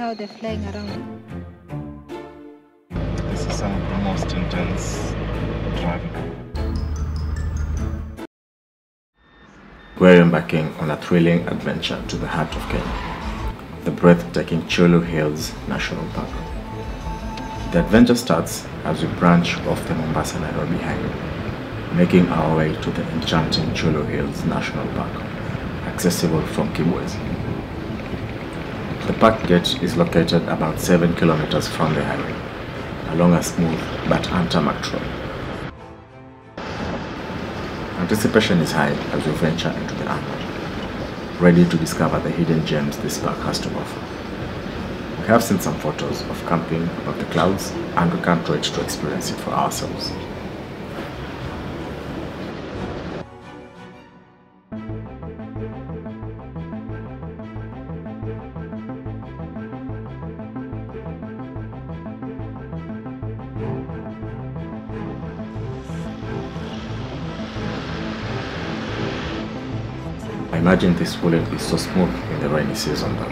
how they're flying around. This is some of the most intense driving. We're embarking on a thrilling adventure to the heart of Kenya, the breathtaking Chyulu Hills National Park. The adventure starts as we branch off the Mombasa-Nairobi highway, making our way to the enchanting Chyulu Hills National Park, accessible from Kibwezi. The park gate is located about 7 kilometers from the highway, along a smooth but untarmacked road. Anticipation is high as we venture into the unknown, ready to discover the hidden gems this park has to offer. We have seen some photos of camping above the clouds, and we can't wait to experience it for ourselves. I imagine this wouldn't be so smooth in the rainy season though.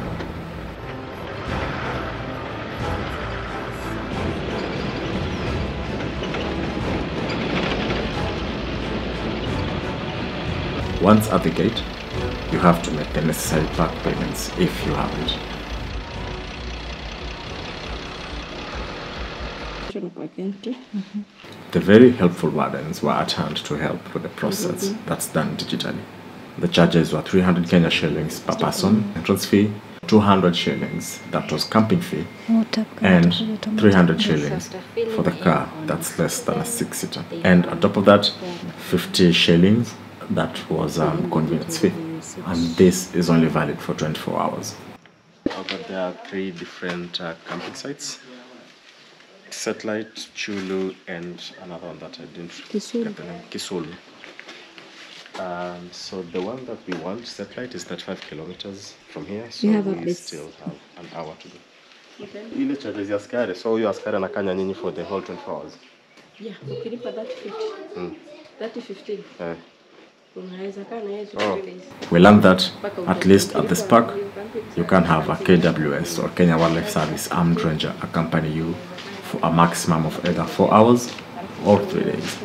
Once at the gate, you have to make the necessary park payments if you haven't. The very helpful wardens were at hand to help with the process that's done digitally. The charges were 300 Kenya shillings per person, entrance fee, 200 shillings, that was camping fee, and 300 shillings for the car that's less than a 6-seater. And on top of that, 50 shillings, that was convenience fee. And this is only valid for 24 hours. But there are 3 different camping sites. Satellite, Chyulu, and another one that I didn't get the name, Chyulu. So the one that we want, Satellite, is 35 kilometers from here, so we still have an hour to go. Ile charges ya askari, so huyo askari anakanya nyinyi for the whole 24 hours? Yeah, ukilipa 30-50. 30-15. We learned that, at least at this park, you can have a KWS or Kenya Wildlife Service armed ranger accompany you for a maximum of either 4 hours or 3 days.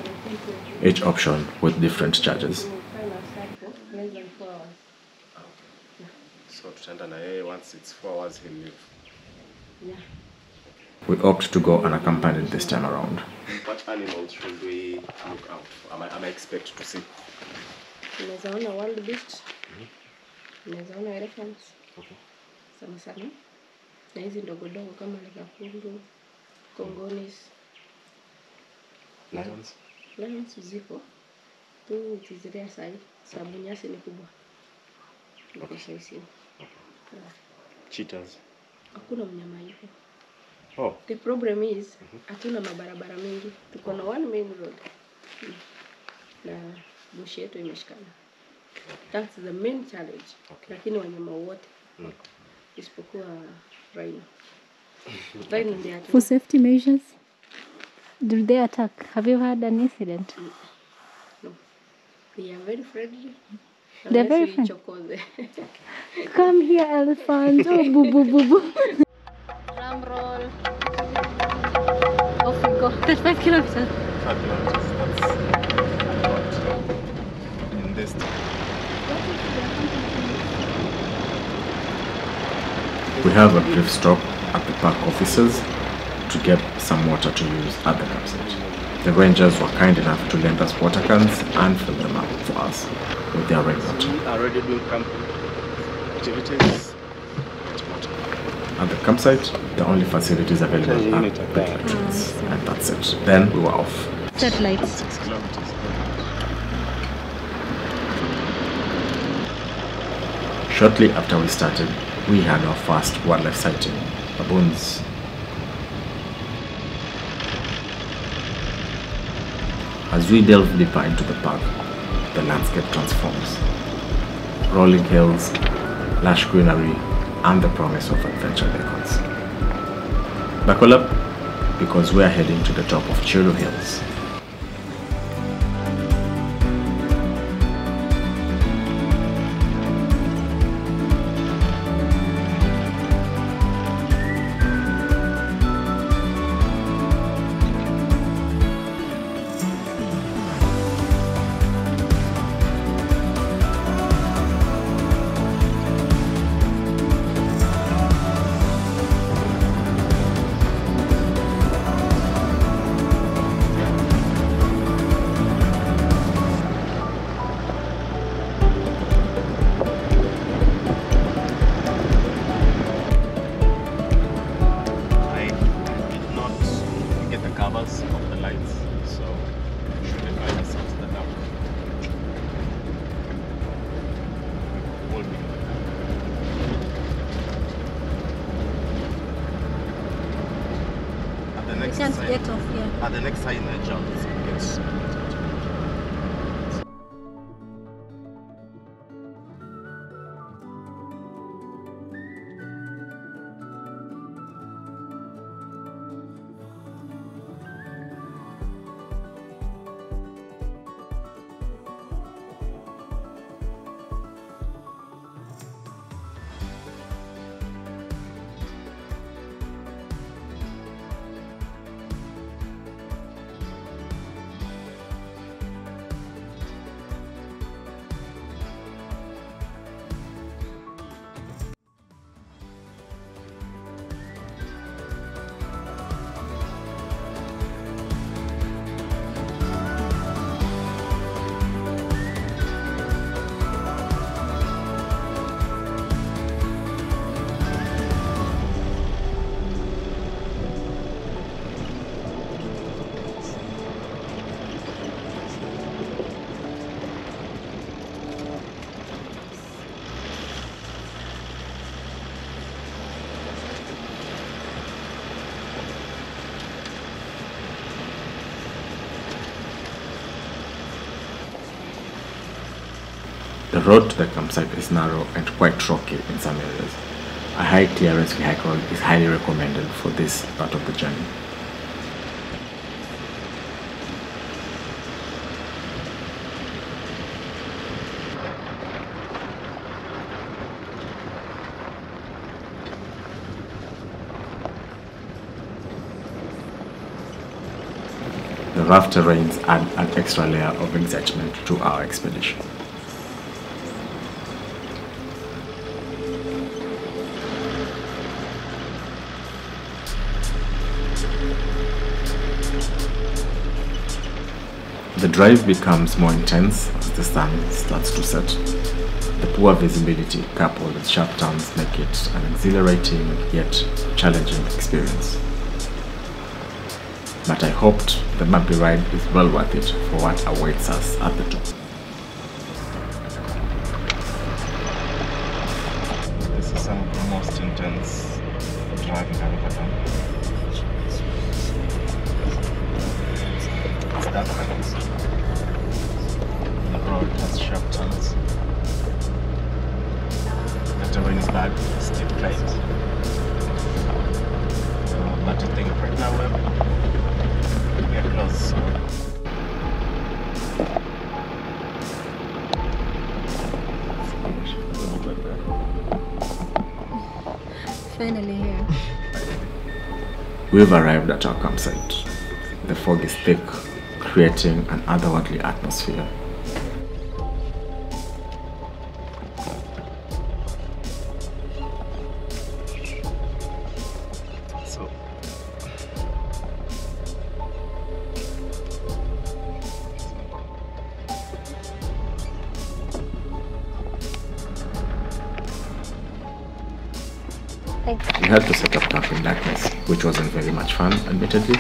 Each option with different charges. So once it's 4 hours, he'll leave. Yeah. We opt to go unaccompanied this time around. What animals should we look out for? Am I expect to see? Unaweza ona wild beast. Unaweza ona elephants. Sana sana. Na hizi ndogo ndogo kama legafundu, kongonis. Lions? Lions zipo. Tu zile sai, sababu nyasi ni kubwa. Okay. Cheetahs? Hakuna mnyama hivyo. Oh. The problem is, hatuna mabarabara mengi. Tuko na one main road. Na bushi yetu imeshikana. That's the main challenge. Okay. Lakini wanyama wote. Isipokuwa rhino. Rhino ndio. For safety measures, do they attack? Have you had an incident? No. They are very friendly. They're very friendly. Come here, elephant. Oh, boo, boo, boo, boo. Drum roll. Off we go. 35 kilometers. 5 kilometers. That's in this time. We have a brief stop at the park offices to get some water to use at the campsite. The rangers were kind enough to lend us water cans and fill them up for us with their rainwater. We are already doing camping activities. At the campsite, the only facilities available are electronics, and that's it. Then we were off. Satellites. 6 kilometers. Shortly after we started, we had our first wildlife sighting, baboons. As we delve deeper into the park, the landscape transforms. Rolling hills, lush greenery, and the promise of adventure beacons. Buckle up, because we are heading to the top of Chyulu Hills. lovers of the lights, so we should find ourselves in the dark. We'll be at the next can't sign. get off here. At the next sign, I jump. Yes. The road to the campsite is narrow and quite rocky in some areas. A high clearance vehicle is highly recommended for this part of the journey. The rough terrains add an extra layer of excitement to our expedition. The drive becomes more intense as the sun starts to set. The poor visibility coupled with sharp turns make it an exhilarating yet challenging experience. But I hoped the bumpy ride is well worth it for what awaits us at the top. This is some of the most intense driving I've ever done. It's that close. The road has sharp turns. The terrain is bad, steep climbs. But I think right now we're close. Finally here. We've arrived at our campsite. The fog is thick, creating an otherworldly atmosphere. We had to set up camp in darkness, which wasn't very much fun, admittedly.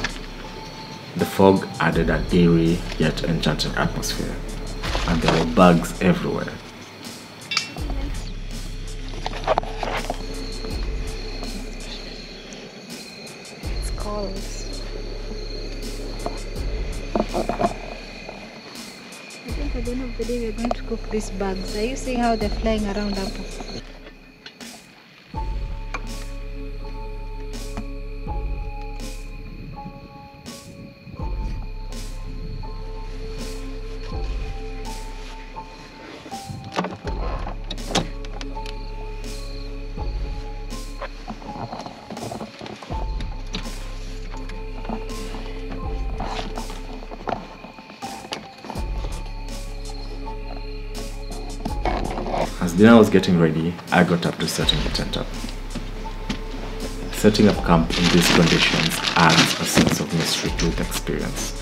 The fog added an eerie yet enchanting atmosphere, and there were bugs everywhere. It's cold. I think at the end of the day we're going to cook these bugs. Are you seeing how they're flying around up? As dinner was getting ready, I got up to setting the tent up. Setting up camp in these conditions adds a sense of mystery to the experience.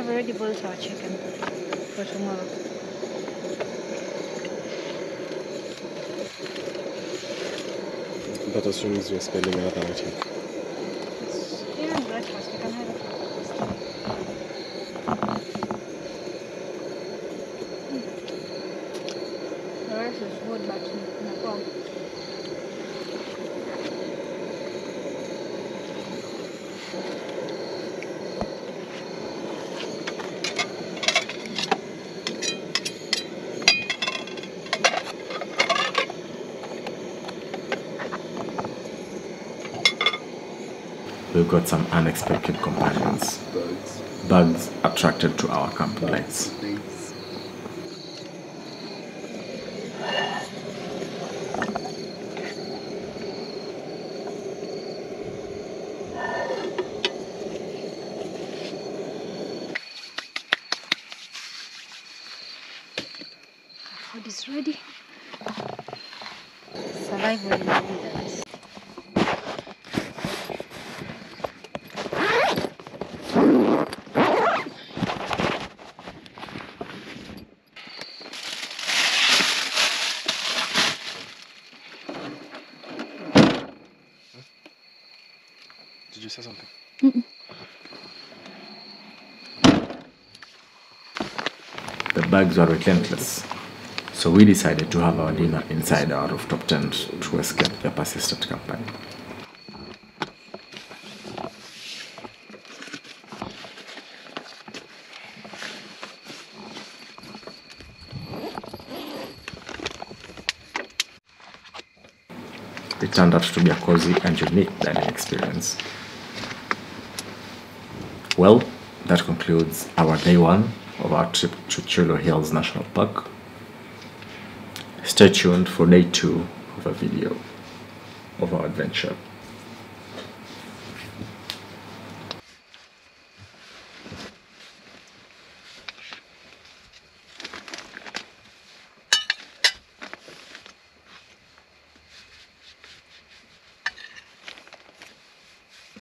have already boiled our chicken for tomorrow. That assumes we're spending another night here. Even breakfast, you can have it. The rice is good, but inakuwa We've got some unexpected companions. Bugs attracted to our camping lights. food is ready. Survival in the wilderness. Did you say something? The bugs were relentless, so we decided to have our dinner inside our rooftop tent to escape their persistent company. It turned out to be a cozy and unique dining experience. Well, that concludes our day 1 of our trip to Chyulu Hills National Park. Stay tuned for day 2 of a video of our adventure.